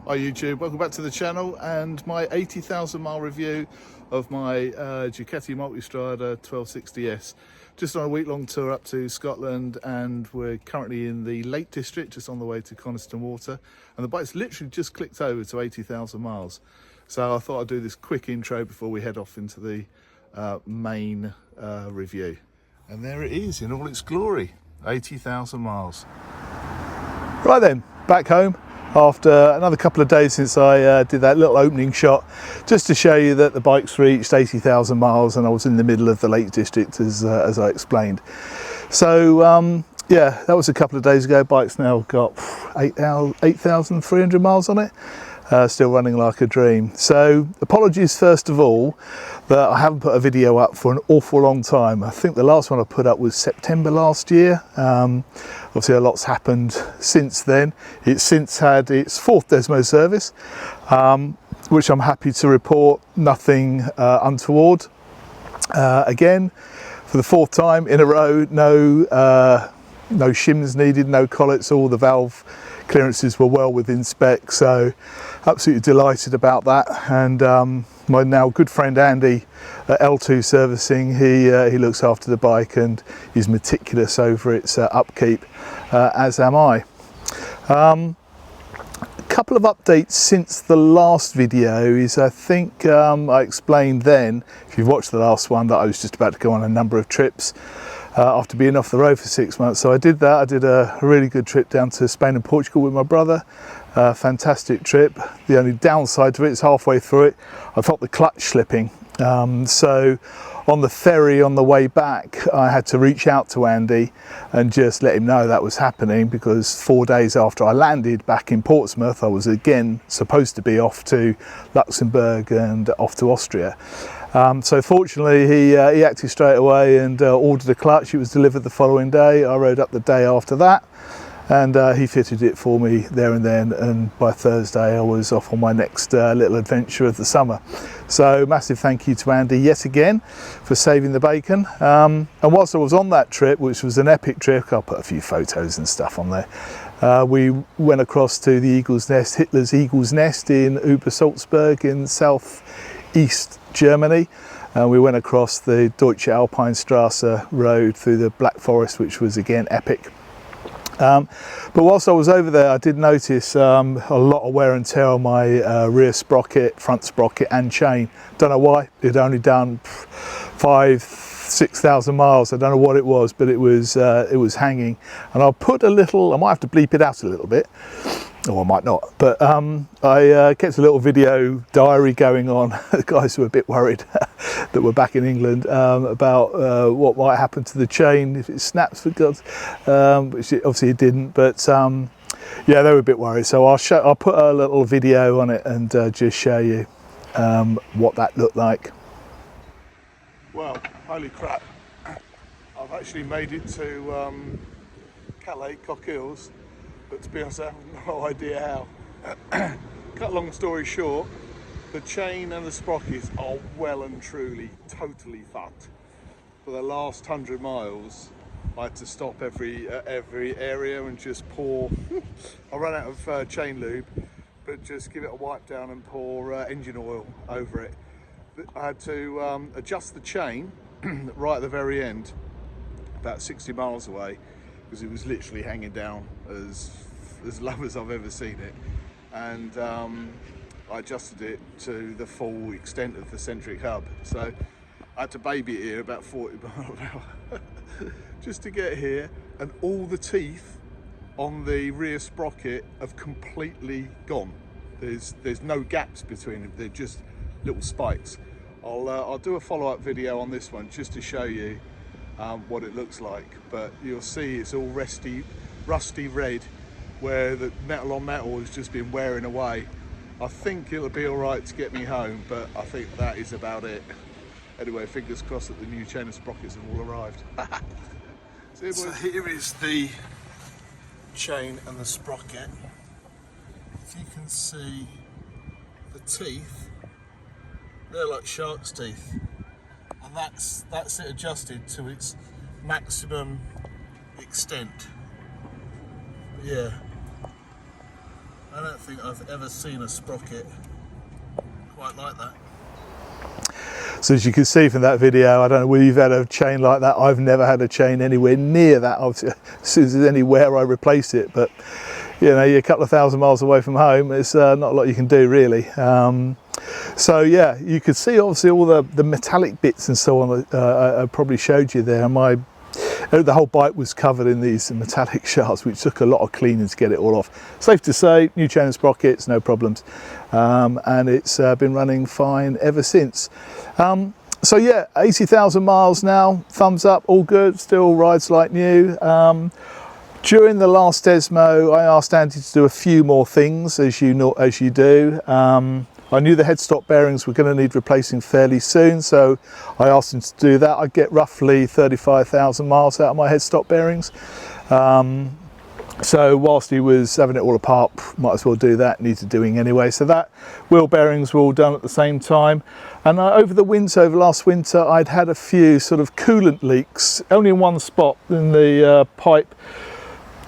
Hi YouTube, welcome back to the channel and my 80,000 mile review of my Ducati Multistrada 1260S. Just on a week-long tour up to Scotland, and we're currently in the Lake District, just on the way to Coniston Water, and the bike's literally just clicked over to 80,000 miles. So I thought I'd do this quick intro before we head off into the main review. And there it is in all its glory, 80,000 miles. Right then, back home after another couple of days since I did that little opening shot, just to show you that the bike's reached 80,000 miles and I was in the middle of the Lake District as I explained. So yeah, that was a couple of days ago. Bike's now got 8,300 miles on it. Still running like a dream. So apologies first of all that I haven't put a video up for an awful long time. I think the last one I put up was September last year. Obviously a lot's happened since then. It's since had its fourth Desmo service, which I'm happy to report nothing untoward. Again, for the fourth time in a row, no shims needed, no collets, all the valve clearances were well within spec, so absolutely delighted about that. And my now good friend Andy at L2 Servicing, he looks after the bike and is meticulous over its upkeep, as am I. A couple of updates since the last video is, I think I explained then, if you've watched the last one, that I was just about to go on a number of trips after being off the road for 6 months. So I did that. I did a really good trip down to Spain and Portugal with my brother. Fantastic trip. The only downside to it is halfway through it I felt the clutch slipping. So on the ferry on the way back, I had to reach out to Andy and just let him know that was happening, because 4 days after I landed back in Portsmouth, I was again supposed to be off to Luxembourg and off to Austria. So fortunately he acted straight away and ordered a clutch. It was delivered the following day. I rode up the day after that, and he fitted it for me there and then, and by Thursday I was off on my next little adventure of the summer. So massive thank you to Andy yet again for saving the bacon. And whilst I was on that trip, which was an epic trip, I'll put a few photos and stuff on there. We went across to the Eagle's Nest, Hitler's Eagle's Nest in Obersalzberg in southeast Germany. We went across the Deutsche Alpinstrasse road through the Black Forest, which was again epic. But whilst I was over there, I did notice a lot of wear and tear on my rear sprocket, front sprocket and chain. Don't know why. It only done 6,000 miles. I don't know what it was, but it was hanging. And I'll put a little, I might have to bleep it out a little bit, or I might not, but I kept a little video diary going on. The guys were a bit worried that we're back in England about what might happen to the chain if it snaps, for God's, which obviously it didn't, but yeah, they were a bit worried. So I'll put a little video on it and just show you what that looked like. Well, holy crap, I've actually made it to Calais, Coquilles. But to be honest, I have no idea how. Cut long story short, the chain and the sprockets are well and truly totally fucked. For the last 100 miles, I had to stop every area and just pour. I ran out of chain lube, but just give it a wipe down and pour engine oil over it. I had to adjust the chain right at the very end, about 60 miles away, because it was literally hanging down as low as I've ever seen it, and I adjusted it to the full extent of the centric hub. So I had to baby it here about 40 miles an hour just to get here, and all the teeth on the rear sprocket have completely gone. There's no gaps between them, they're just little spikes. I'll do a follow-up video on this one just to show you what it looks like, but you'll see it's all rusty red, where the metal on metal has just been wearing away. I think it'll be all right to get me home, but I think that is about it. Anyway, fingers crossed that the new chain and sprockets have all arrived. So here is the chain and the sprocket. If you can see the teeth, they're like shark's teeth, and that's it adjusted to its maximum extent. But yeah, I don't think I've ever seen a sprocket quite like that. So as you can see from that video, I don't know whether you've had a chain like that. I've never had a chain anywhere near that. Obviously, as soon as there's anywhere I replace it, but you know, you're a couple of thousand miles away from home, it's not a lot you can do really. So yeah, you could see obviously all the metallic bits and so on that I probably showed you there. The whole bike was covered in these metallic shards, which took a lot of cleaning to get it all off. Safe to say, new chain and sprockets, no problems. And it's been running fine ever since. So yeah, 80,000 miles now, thumbs up, all good, still rides like new. During the last Desmo, I asked Andy to do a few more things, as you do. I knew the headstock bearings were going to need replacing fairly soon, so I asked him to do that. I'd get roughly 35,000 miles out of my headstock bearings. So whilst he was having it all apart, might as well do that, needed doing anyway. So that wheel bearings were all done at the same time. And over last winter, I'd had a few sort of coolant leaks, only in one spot in the pipe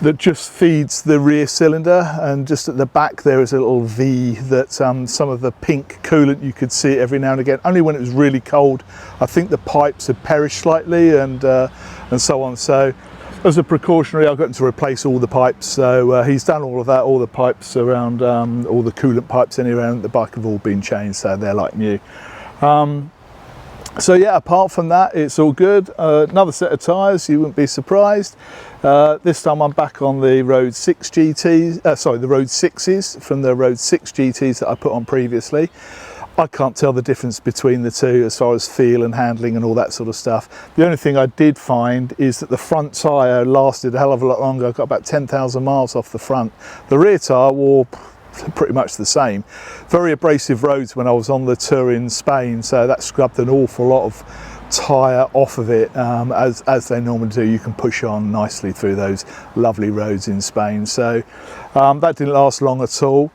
that just feeds the rear cylinder, and just at the back there is a little V that some of the pink coolant, you could see it every now and again, only when it was really cold. I think the pipes had perished slightly and so on. So as a precautionary, I got him to replace all the pipes. So he's done all of that. All the pipes around, all the coolant pipes anyway around the bike have all been changed, so they're like new. So yeah, apart from that, it's all good. Another set of tyres, you wouldn't be surprised. This time I'm back on the Road 6 GTs, sorry, the Road 6s from the Road 6 GTs that I put on previously. I can't tell the difference between the two as far as feel and handling and all that sort of stuff. The only thing I did find is that the front tyre lasted a hell of a lot longer. I got about 10,000 miles off the front. The rear tyre wore pretty much the same. Very abrasive roads when I was on the tour in Spain, so that scrubbed an awful lot of tyre off of it, as they normally do. You can push on nicely through those lovely roads in Spain. So that didn't last long at all.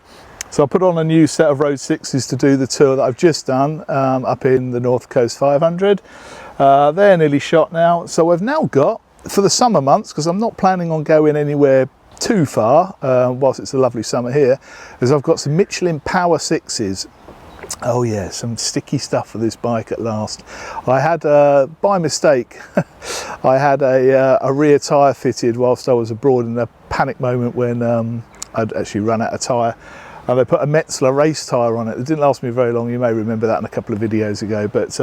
So I put on a new set of Road 6s to do the tour that I've just done up in the North Coast 500. They're nearly shot now. So I've now got, for the summer months, because I'm not planning on going anywhere too far, whilst it's a lovely summer here, is I've got some Michelin Power 6s. Oh yeah, some sticky stuff for this bike at last. I had, by mistake, I had a rear tyre fitted whilst I was abroad in a panic moment when I'd actually run out of tyre. And they put a Metzler race tyre on it. It didn't last me very long. You may remember that in a couple of videos ago, but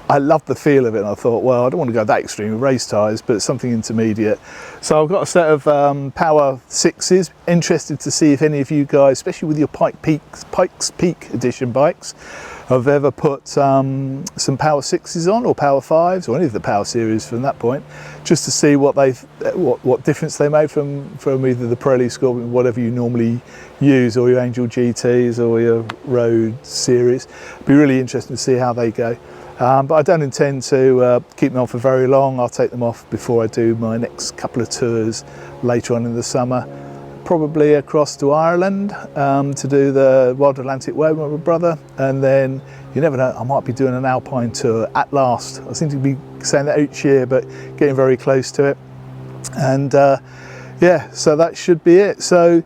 I loved the feel of it, and I thought, well, I don't want to go that extreme with race tyres, but something intermediate. So I've got a set of Power 6s. Interested to see if any of you guys, especially with your Pikes Peak edition bikes, have ever put some Power 6s on, or Power 5s, or any of the Power series from that point, just to see what difference they made from either the Pirelli Scorpion, whatever you normally use, or your Angel GTs or your Road series. Be really interesting to see how they go. But I don't intend to keep them on for very long. I'll take them off before I do my next couple of tours later on in the summer, probably across to Ireland to do the Wild Atlantic Way with my brother, and then you never know, I might be doing an Alpine tour at last. I seem to be saying that each year, but getting very close to it. And yeah, so that should be it. So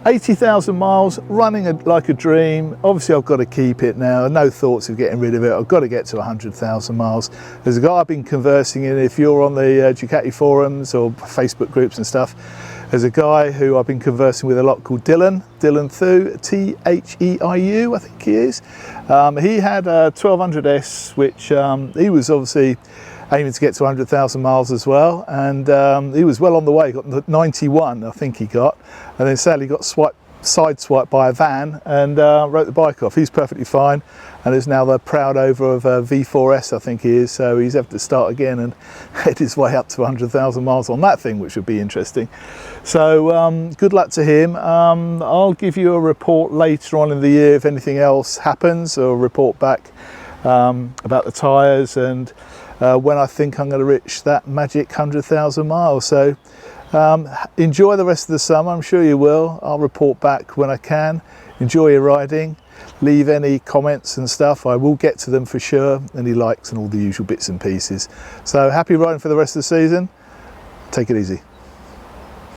80,000 miles, running like a dream. Obviously I've got to keep it now, no thoughts of getting rid of it. I've got to get to 100,000 miles. There's a guy I've been conversing in, if you're on the Ducati forums or Facebook groups and stuff, there's a guy who I've been conversing with a lot called Dylan Thu, Theiu, I think he is. He had a 1200S, which he was obviously aiming to get to 100,000 miles as well, and he was well on the way. Got 91, I think he got, and then sadly got sideswiped by a van and wrote the bike off. He's perfectly fine, and is now the proud owner of a V4S, I think he is. So he's having to start again and head his way up to 100,000 miles on that thing, which would be interesting. So good luck to him. I'll give you a report later on in the year if anything else happens, or report back about the tyres and when I think I'm going to reach that magic 100,000 miles. So enjoy the rest of the summer, I'm sure you will. I'll report back when I can. Enjoy your riding, leave any comments and stuff, I will get to them for sure, any likes and all the usual bits and pieces. So happy riding for the rest of the season, take it easy.